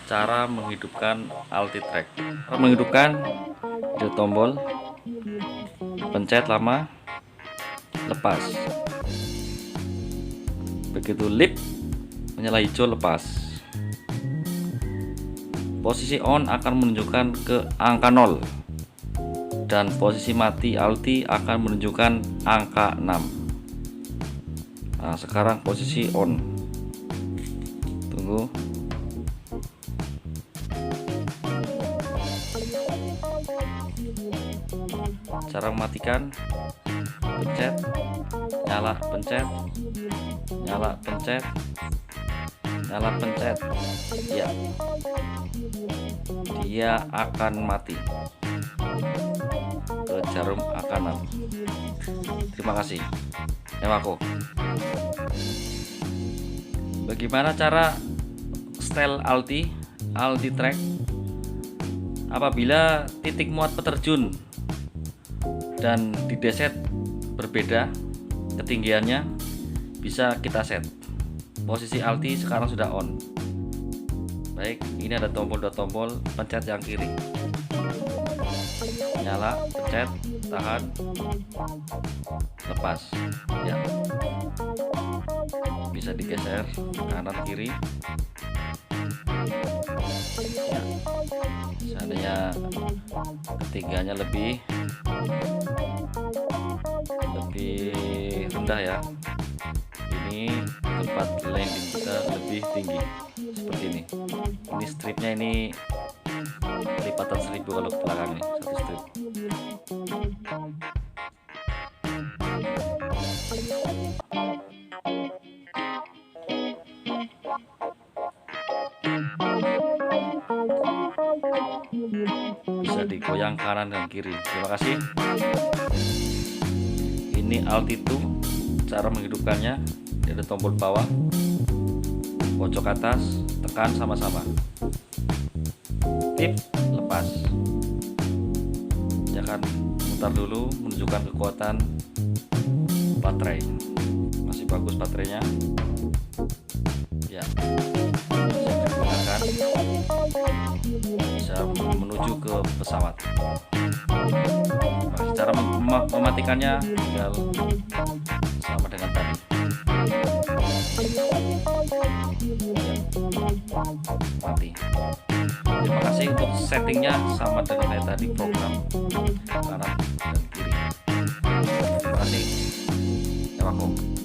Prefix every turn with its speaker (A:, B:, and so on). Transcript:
A: cara menghidupkan Altitrack. Cara menghidupkan, di tombol, pencet lama, lepas. Begitu lip menyala hijau, lepas. Posisi on akan menunjukkan ke angka 0 dan posisi mati Alti akan menunjukkan angka 6. Nah, sekarang posisi on. Tunggu. Cara mematikan, pencet, nyala, pencet, nyala, pencet, nyala, pencet. Ya, dia akan mati. Ke jarum A6. Terima kasih. Newako. Bagaimana cara setel Altitrack? Apabila titik muat peterjun dan di deset berbeda ketinggiannya, bisa kita set. Posisi Alti sekarang sudah on. Baik, ini ada tombol, pencet yang kiri, nyala, pencet, tahan, lepas. Ya, bisa digeser kanan kiri. Ya, seandainya ketinggiannya lebih rendah ya, ini tempat landing kita lebih tinggi seperti ini. Ini stripnya ini lipatan 1000 kalau ke belakang nih, satu strip. Bisa digoyang kanan dan kiri. Terima kasih. Ini Altitude, cara menghidupkannya. Ada tombol bawah, pojok atas, tekan sama-sama. Tip, lepas. Jangan putar dulu, menunjukkan kekuatan baterai. Masih bagus baterainya. Ya, bisa digunakan, bisa menuju ke pesawat. Cara mematikannya tinggal sama dengan tadi. Mati. Terima kasih. Untuk settingnya sama dengan kayak tadi, program kanan dan kiri. Terima kasih. Terima kasih.